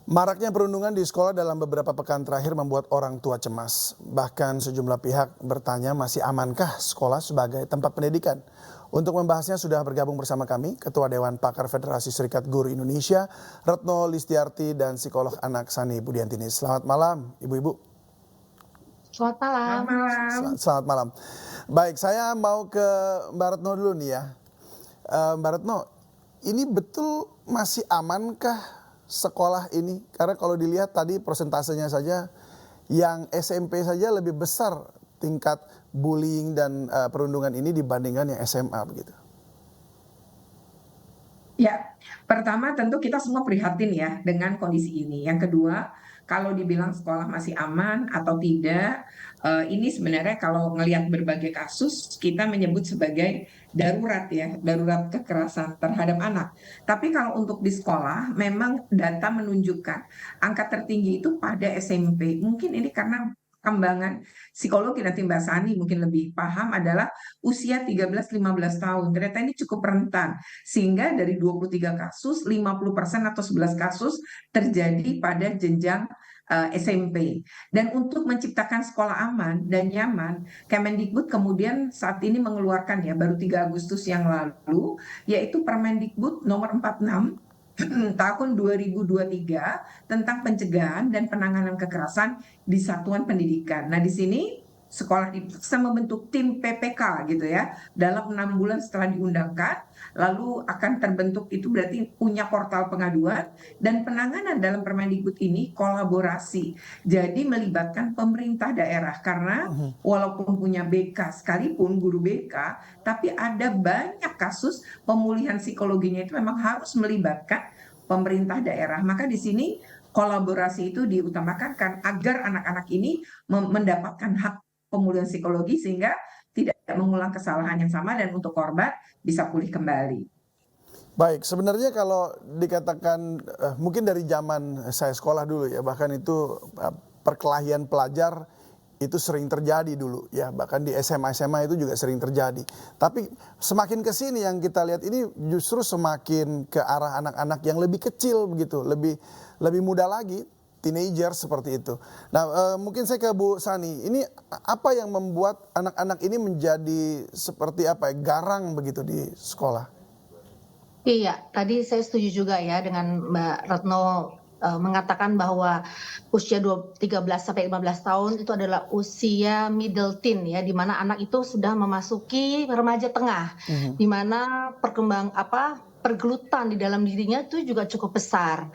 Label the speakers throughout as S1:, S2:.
S1: Maraknya perundungan di sekolah dalam beberapa pekan terakhir membuat orang tua cemas. Bahkan sejumlah pihak bertanya masih amankah sekolah sebagai tempat pendidikan. Untuk membahasnya sudah bergabung bersama kami Ketua Dewan Pakar Federasi Serikat Guru Indonesia, Retno Listiarti, dan psikolog anak Sani Budiantini. Selamat malam, Ibu-Ibu.
S2: Selamat malam.
S3: Selamat malam.
S1: Selamat malam. Baik, saya mau ke Mbak Retno dulu nih ya. Mbak Retno, ini betul masih amankah sekolah ini? Karena kalau dilihat tadi persentasenya saja, yang SMP saja lebih besar tingkat bullying dan perundungan ini dibandingkan yang SMA begitu.
S3: Ya, pertama tentu kita semua prihatin ya dengan kondisi ini. Yang kedua, kalau dibilang sekolah masih aman atau tidak, ini sebenarnya kalau ngelihat berbagai kasus kita menyebut sebagai darurat ya, darurat kekerasan terhadap anak. Tapi kalau untuk di sekolah, memang data menunjukkan angka tertinggi itu pada SMP. Mungkin ini karena perkembangan psikologi, nanti Mbak Sani mungkin lebih paham, adalah usia 13-15 tahun. Ternyata ini cukup rentan. Sehingga dari 23 kasus, 50% atau 11 kasus terjadi pada jenjang SMP. Dan untuk menciptakan sekolah aman dan nyaman, Kemendikbud kemudian saat ini mengeluarkan ya, baru 3 Agustus yang lalu, yaitu Permendikbud nomor 46 tahun 2023 tentang pencegahan dan penanganan kekerasan di satuan pendidikan. Nah, di sini sekolah dipaksa membentuk tim PPK gitu ya, dalam 6 bulan setelah diundangkan, lalu akan terbentuk, itu berarti punya portal pengaduan, dan penanganan dalam Permendikbud ini kolaborasi. Jadi melibatkan pemerintah daerah, karena walaupun punya BK sekalipun, guru BK, tapi ada banyak kasus pemulihan psikologinya itu memang harus melibatkan pemerintah daerah. Maka di sini kolaborasi itu diutamakan kan, agar anak-anak ini mendapatkan hak pemulihan psikologi sehingga tidak mengulang kesalahan yang sama, dan untuk korban bisa pulih kembali.
S1: Baik, sebenarnya kalau dikatakan mungkin dari zaman saya sekolah dulu ya, bahkan itu perkelahian pelajar itu sering terjadi dulu ya, bahkan di SMA itu juga sering terjadi. Tapi semakin ke sini yang kita lihat ini justru semakin ke arah anak-anak yang lebih kecil begitu, lebih muda lagi, teenager seperti itu. Nah, mungkin saya ke Bu Sani. Ini apa yang membuat anak-anak ini menjadi seperti apa ya, garang begitu di sekolah?
S2: Iya, tadi saya setuju juga ya dengan Mbak Retno mengatakan bahwa usia 13 sampai 15 tahun itu adalah usia middle teen ya, di mana anak itu sudah memasuki remaja tengah, di mana pergelutan di dalam dirinya itu juga cukup besar.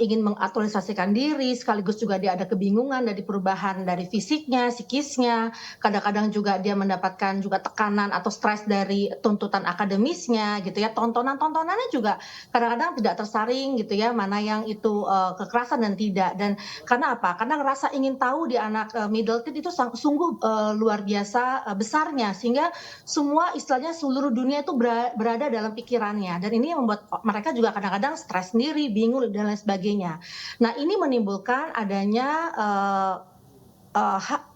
S2: Ingin mengaktualisasikan diri, sekaligus juga dia ada kebingungan dari perubahan dari fisiknya, psikisnya. Kadang-kadang juga dia mendapatkan juga tekanan atau stres dari tuntutan akademisnya gitu ya. Tontonannya juga kadang-kadang tidak tersaring gitu ya, mana yang itu kekerasan dan tidak. Dan karena apa? Karena rasa ingin tahu di anak middle teen itu sungguh luar biasa besarnya, sehingga semua istilahnya seluruh dunia itu berada dalam pikirannya, dan ini membuat mereka juga kadang-kadang stres sendiri, bingung dan lain sebagainya. Nah, ini menimbulkan adanya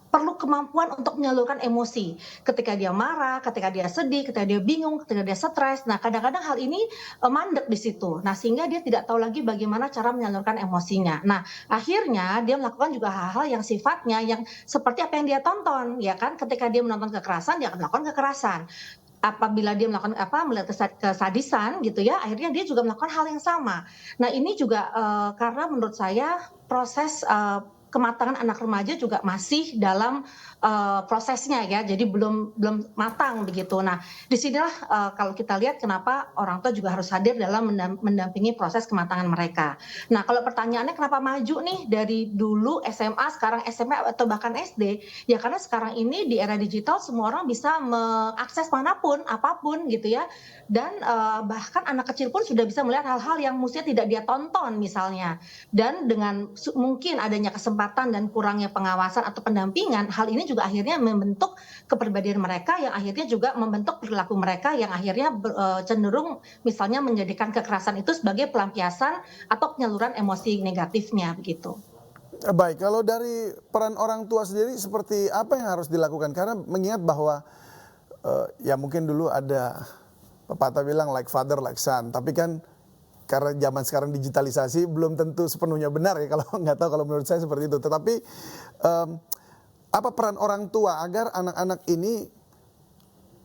S2: perlu kemampuan untuk menyalurkan emosi ketika dia marah, ketika dia sedih, ketika dia bingung, ketika dia stres. Nah, kadang-kadang hal ini mandek di situ. Nah, sehingga dia tidak tahu lagi bagaimana cara menyalurkan emosinya. Nah, akhirnya dia melakukan juga hal-hal yang sifatnya yang seperti apa yang dia tonton, ya kan? Ketika dia menonton kekerasan, dia akan melakukan kekerasan. Apabila dia melihat kesadisan gitu ya, akhirnya dia juga melakukan hal yang sama. Nah, ini juga karena menurut saya proses kematangan anak remaja juga masih dalam prosesnya ya, jadi belum matang begitu. Nah, disinilah kalau kita lihat kenapa orang tua juga harus hadir dalam mendampingi proses kematangan mereka. Nah, kalau pertanyaannya kenapa maju nih dari dulu SMA, sekarang SMP atau bahkan SD, ya karena sekarang ini di era digital semua orang bisa mengakses manapun, apapun gitu ya, dan bahkan anak kecil pun sudah bisa melihat hal-hal yang mestinya tidak dia tonton misalnya. Dan dengan mungkin adanya kesempatan dan kurangnya pengawasan atau pendampingan, hal ini juga akhirnya membentuk kepribadian mereka, yang akhirnya juga membentuk perilaku mereka, yang akhirnya cenderung misalnya menjadikan kekerasan itu sebagai pelampiasan atau penyaluran emosi negatifnya begitu.
S1: Baik, kalau dari peran orang tua sendiri seperti apa yang harus dilakukan? Karena mengingat bahwa ya mungkin dulu ada pepatah bilang like father like son, tapi kan karena zaman sekarang digitalisasi belum tentu sepenuhnya benar ya, kalau nggak tahu, kalau menurut saya seperti itu. Tetapi apa peran orang tua agar anak-anak ini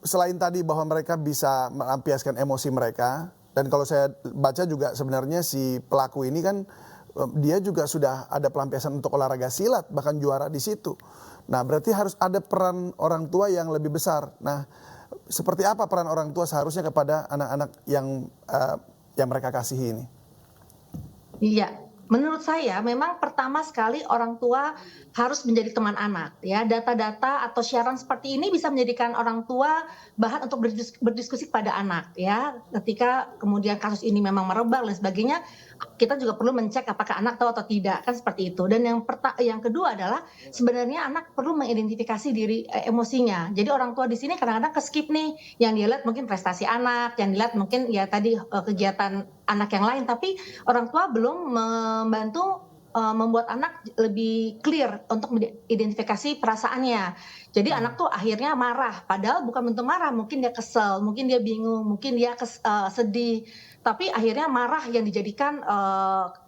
S1: selain tadi bahwa mereka bisa melampiaskan emosi mereka, dan kalau saya baca juga sebenarnya si pelaku ini kan dia juga sudah ada pelampiasan untuk olahraga silat, bahkan juara di situ. Nah, berarti harus ada peran orang tua yang lebih besar. Nah, seperti apa peran orang tua seharusnya kepada anak-anak yang mereka kasihi ini?
S2: Iya, menurut saya memang pertama sekali orang tua harus menjadi teman anak ya. Data-data atau siaran seperti ini bisa menjadikan orang tua bahan untuk berdiskusi kepada anak ya. Ketika kemudian kasus ini memang merebak dan sebagainya, kita juga perlu mencek apakah anak tahu atau tidak, kan seperti itu. Dan yang kedua adalah sebenarnya anak perlu mengidentifikasi diri emosinya. Jadi orang tua di sini kadang-kadang keskip nih, yang dia lihat mungkin prestasi anak, yang dilihat mungkin ya tadi kegiatan anak yang lain, tapi orang tua belum membantu membuat anak lebih clear untuk mengidentifikasi perasaannya. Jadi anak tuh akhirnya marah, padahal bukan bentuk marah, mungkin dia kesel, mungkin dia bingung, mungkin dia sedih, tapi akhirnya marah yang dijadikan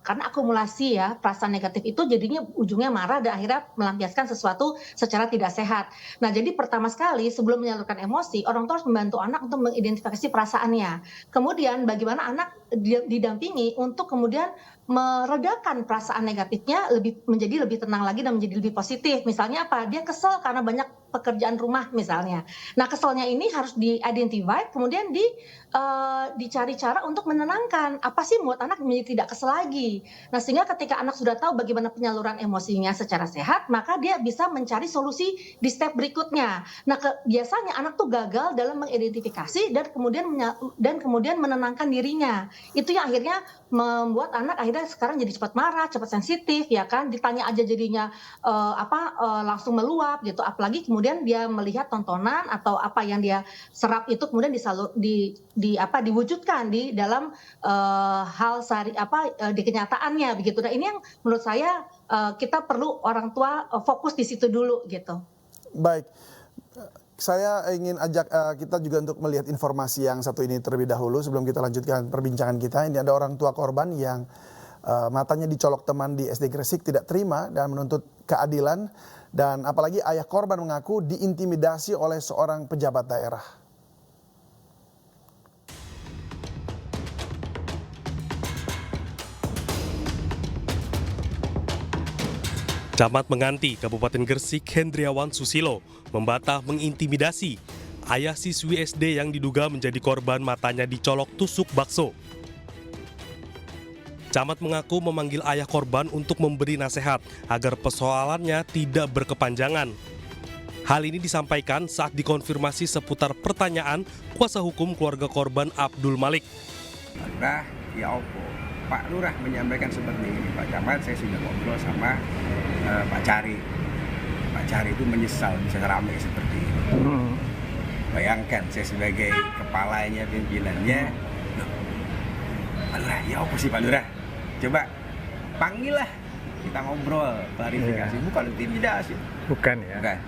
S2: karena akumulasi ya perasaan negatif itu jadinya ujungnya marah dan akhirnya melampiaskan sesuatu secara tidak sehat. Nah, jadi pertama sekali sebelum menyalurkan emosi, orang tua harus membantu anak untuk mengidentifikasi perasaannya. Kemudian bagaimana anak didampingi untuk kemudian meredakan perasaan negatifnya, menjadi lebih tenang lagi dan menjadi lebih positif. Misalnya apa? Dia kesel karena banyak pekerjaan rumah misalnya. Nah, keselnya ini harus di-identify, kemudian dicari cara untuk menenangkan. Apa sih membuat anak menjadi tidak kesel lagi? Nah, sehingga ketika anak sudah tahu bagaimana penyaluran emosinya secara sehat, maka dia bisa mencari solusi di step berikutnya. Nah, biasanya anak tuh gagal dalam mengidentifikasi dan kemudian menenangkan dirinya. Itu yang akhirnya membuat anak akhirnya sekarang jadi cepat marah, cepat sensitif, ya kan? Ditanya aja jadinya langsung meluap gitu. Apalagi kemudian dia melihat tontonan atau apa yang dia serap itu kemudian diwujudkan di dalam hal di kenyataannya begitu. Nah, ini yang menurut saya kita perlu orang tua fokus di situ dulu gitu.
S1: Baik. Saya ingin ajak kita juga untuk melihat informasi yang satu ini terlebih dahulu sebelum kita lanjutkan perbincangan kita. Ini ada orang tua korban yang matanya dicolok teman di SD Gresik, tidak terima dan menuntut keadilan. Dan apalagi ayah korban mengaku diintimidasi oleh seorang pejabat daerah.
S4: Camat Menganti, Kabupaten Gresik, Hendriawan Susilo, membantah mengintimidasi ayah siswi SD yang diduga menjadi korban matanya dicolok tusuk bakso. Camat mengaku memanggil ayah korban untuk memberi nasihat agar persoalannya tidak berkepanjangan. Hal ini disampaikan saat dikonfirmasi seputar pertanyaan kuasa hukum keluarga korban Abdul Malik.
S5: Lurah, ya opo. Pak Lurah menyampaikan seperti ini, Pak Camat, saya sudah ngobrol sama Pak Cari. Pak Cari itu menyesal bisa ramai seperti ini. Bayangkan saya sebagai kepalanya, pimpinannya, Pak Lurah, ya opo sih Pak Lurah? Coba panggil lah, kita ngobrol, klarifikasi, bukan intimidasi.
S6: Bukan ya?
S5: Bukan.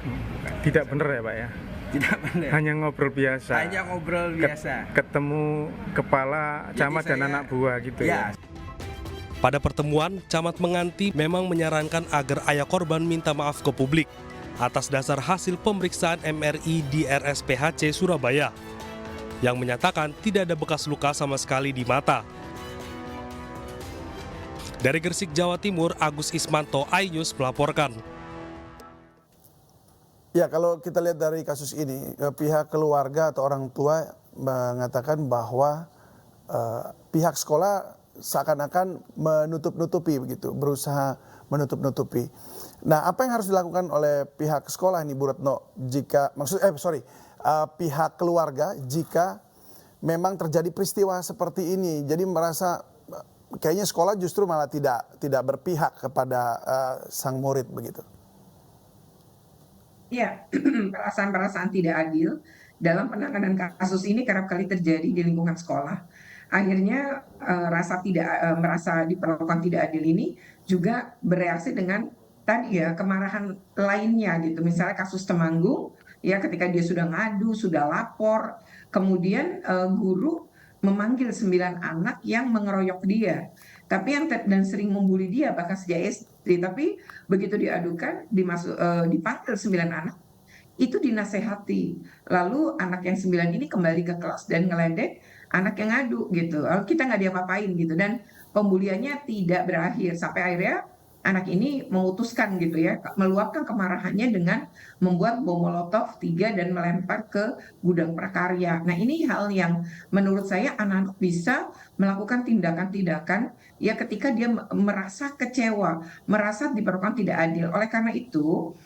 S6: Tidak benar ya Pak ya?
S5: Tidak benar.
S6: Hanya ngobrol biasa?
S5: Hanya ngobrol biasa.
S6: Ketemu kepala camat dan anak buah gitu ya?
S4: Pada pertemuan, Camat Menganti memang menyarankan agar ayah korban minta maaf ke publik atas dasar hasil pemeriksaan MRI di RSPHC Surabaya yang menyatakan tidak ada bekas luka sama sekali di mata. Dari Gresik, Jawa Timur, Agus Ismanto, iNews melaporkan.
S1: Ya, kalau kita lihat dari kasus ini, pihak keluarga atau orang tua mengatakan bahwa pihak sekolah seakan-akan menutup-nutupi begitu, berusaha menutup-nutupi. Nah, apa yang harus dilakukan oleh pihak sekolah ini, Bu Retno, pihak keluarga jika memang terjadi peristiwa seperti ini? Jadi merasa kayaknya sekolah justru malah tidak berpihak kepada sang murid begitu.
S3: Ya, perasaan-perasaan tidak adil dalam penanganan kasus ini kerap kali terjadi di lingkungan sekolah. Akhirnya merasa diperlakukan tidak adil ini juga bereaksi dengan tadi ya kemarahan lainnya gitu. Misalnya kasus Temanggung ya, ketika dia sudah ngadu, sudah lapor, kemudian guru memanggil 9 anak yang mengeroyok dia, tapi dan sering membuli dia bahkan sejak SD. Tapi begitu diadukan, dipanggil 9 anak, itu dinasehati. Lalu anak yang 9 ini kembali ke kelas dan ngeledek anak yang ngadu gitu. Lalu kita nggak diapa-apain gitu, dan pembuliannya tidak berakhir sampai akhirnya anak ini memutuskan gitu ya, meluapkan kemarahannya dengan membuat bom molotov 3 dan melempar ke gudang prakarya. Nah, ini hal yang menurut saya anak-anak bisa melakukan tindakan-tindakan ya ketika dia merasa kecewa, merasa diperlakukan tidak adil. Oleh karena itu,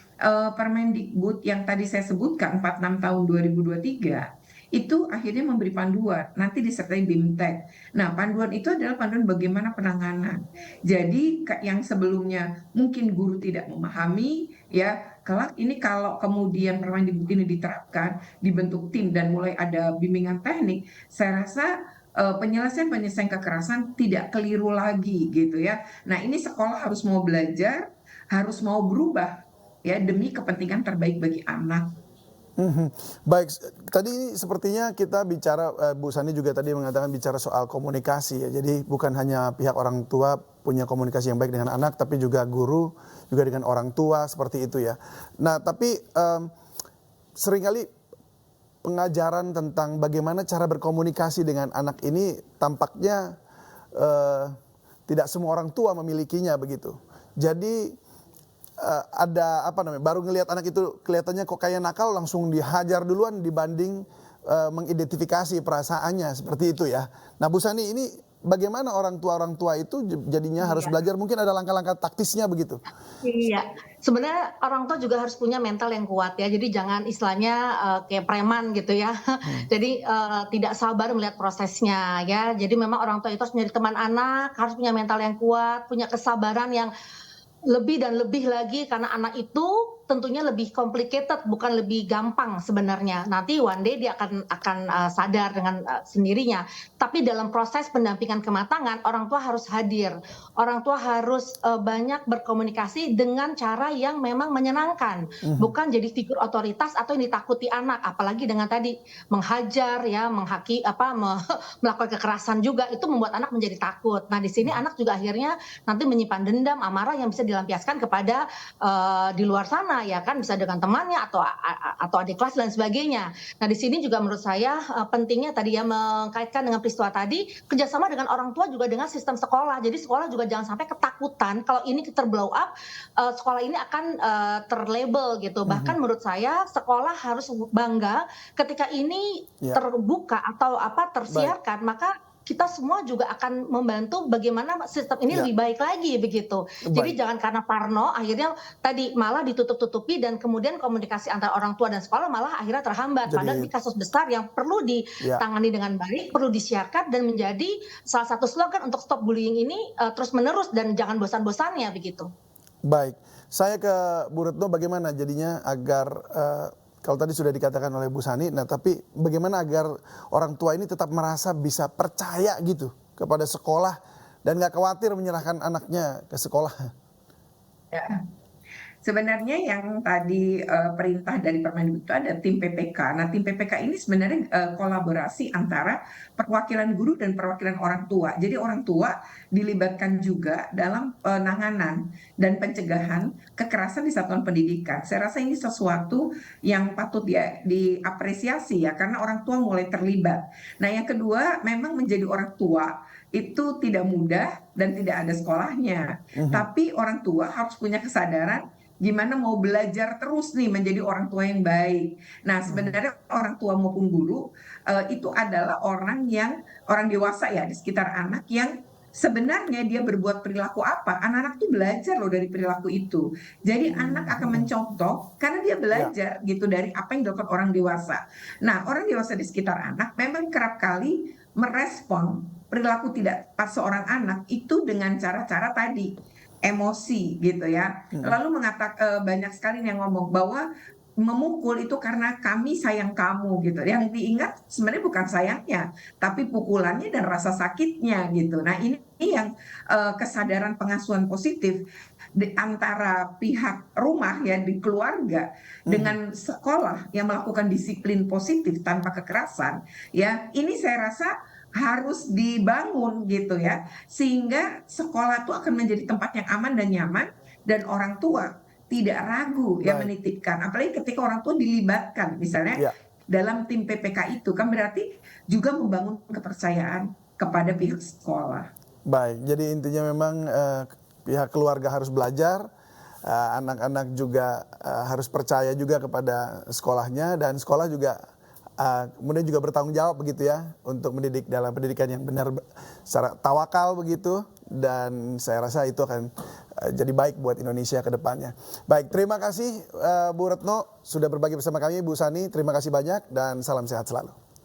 S3: Permendikbud yang tadi saya sebutkan 46 tahun 2023 itu akhirnya memberi panduan, nanti disertai BIMTEK. Nah, panduan itu adalah panduan bagaimana penanganan. Jadi yang sebelumnya mungkin guru tidak memahami, ya kelak ini kalau kemudian Permendikbud ini diterapkan, dibentuk tim dan mulai ada bimbingan teknik, saya rasa penyelesaian kekerasan tidak keliru lagi gitu ya. Nah, ini sekolah harus mau belajar, harus mau berubah ya demi kepentingan terbaik bagi anak.
S1: Baik, tadi sepertinya kita bicara, Bu Sani juga tadi mengatakan bicara soal komunikasi ya. Jadi bukan hanya pihak orang tua punya komunikasi yang baik dengan anak, tapi juga guru, juga dengan orang tua, seperti itu ya. Nah, tapi seringkali pengajaran tentang bagaimana cara berkomunikasi dengan anak ini tampaknya tidak semua orang tua memilikinya begitu. Jadi ada baru ngelihat anak itu kelihatannya kok kayak nakal, langsung dihajar duluan dibanding mengidentifikasi perasaannya, seperti itu ya. Nah, Bu Sani, ini bagaimana orang tua itu jadinya harus belajar, mungkin ada langkah-langkah taktisnya begitu?
S2: Iya, sebenarnya orang tua juga harus punya mental yang kuat ya. Jadi jangan istilahnya kayak preman gitu ya. Jadi tidak sabar melihat prosesnya ya. Jadi memang orang tua itu harus menjadi teman anak, harus punya mental yang kuat, punya kesabaran yang lebih dan lebih lagi, karena anak itu tentunya lebih complicated, bukan lebih gampang sebenarnya. Nanti one day dia akan sadar dengan sendirinya. Tapi dalam proses pendampingan kematangan, orang tua harus hadir. Orang tua harus banyak berkomunikasi dengan cara yang memang menyenangkan, bukan jadi figur otoritas atau yang ditakuti anak. Apalagi dengan tadi menghajar ya, melakukan kekerasan juga, itu membuat anak menjadi takut. Nah, di sini anak juga akhirnya nanti menyimpan dendam, amarah yang bisa dilampiaskan kepada di luar sana ya kan, bisa dengan temannya atau adik kelas dan sebagainya. Nah, di sini juga menurut saya pentingnya tadi ya, mengkaitkan dengan peristiwa tadi, kerjasama dengan orang tua juga dengan sistem sekolah. Jadi sekolah juga jangan sampai ketakutan kalau ini terblow up, sekolah ini akan terlabel gitu. Bahkan menurut saya sekolah harus bangga ketika ini terbuka atau tersiarkan, maka kita semua juga akan membantu bagaimana sistem ini lebih baik lagi begitu. Jadi jangan karena parno akhirnya tadi malah ditutup-tutupi, dan kemudian komunikasi antara orang tua dan sekolah malah akhirnya terhambat. Padahal ini kasus besar yang perlu ditangani dengan baik, perlu disiarkan dan menjadi salah satu slogan untuk stop bullying ini terus menerus dan jangan bosan-bosannya begitu.
S1: Baik, saya ke Bu Retno, bagaimana jadinya agar kalau tadi sudah dikatakan oleh Bu Sani, nah tapi bagaimana agar orang tua ini tetap merasa bisa percaya gitu kepada sekolah dan nggak khawatir menyerahkan anaknya ke sekolah?
S3: Ya. Sebenarnya yang tadi perintah dari Permendikbud itu ada tim PPK. Nah, tim PPK ini sebenarnya kolaborasi antara perwakilan guru dan perwakilan orang tua. Jadi orang tua dilibatkan juga dalam penanganan dan pencegahan kekerasan di satuan pendidikan. Saya rasa ini sesuatu yang patut diapresiasi ya, karena orang tua mulai terlibat. Nah, yang kedua, memang menjadi orang tua itu tidak mudah dan tidak ada sekolahnya. Tapi orang tua harus punya kesadaran gimana mau belajar terus nih menjadi orang tua yang baik. Nah, sebenarnya orang tua maupun guru itu adalah orang dewasa ya di sekitar anak, yang sebenarnya dia berbuat perilaku apa, anak-anak tuh belajar loh dari perilaku itu. Jadi anak akan mencontoh karena dia belajar gitu dari apa yang dilakukan orang dewasa. Nah, orang dewasa di sekitar anak memang kerap kali merespon perilaku tidak pas seorang anak itu dengan cara-cara tadi, emosi gitu ya. Lalu banyak sekali yang ngomong bahwa memukul itu karena kami sayang kamu gitu. Yang diingat sebenarnya bukan sayangnya, tapi pukulannya dan rasa sakitnya gitu. Nah, ini yang kesadaran pengasuhan positif di antara pihak rumah ya, di keluarga dengan sekolah yang melakukan disiplin positif tanpa kekerasan ya, ini saya rasa harus dibangun gitu ya, sehingga sekolah itu akan menjadi tempat yang aman dan nyaman, dan orang tua tidak ragu ya
S1: Baik.
S3: menitipkan, apalagi ketika orang tua dilibatkan misalnya
S1: Ya.
S3: dalam tim PPK itu kan berarti juga membangun kepercayaan kepada pihak sekolah.
S1: Baik, jadi intinya memang pihak keluarga harus belajar, anak-anak juga harus percaya juga kepada sekolahnya, dan sekolah juga kemudian juga bertanggung jawab begitu ya untuk mendidik dalam pendidikan yang benar secara tawakal begitu, dan saya rasa itu akan jadi baik buat Indonesia ke depannya. Baik, terima kasih Bu Retno sudah berbagi bersama kami, Bu Sani, terima kasih banyak dan salam sehat selalu.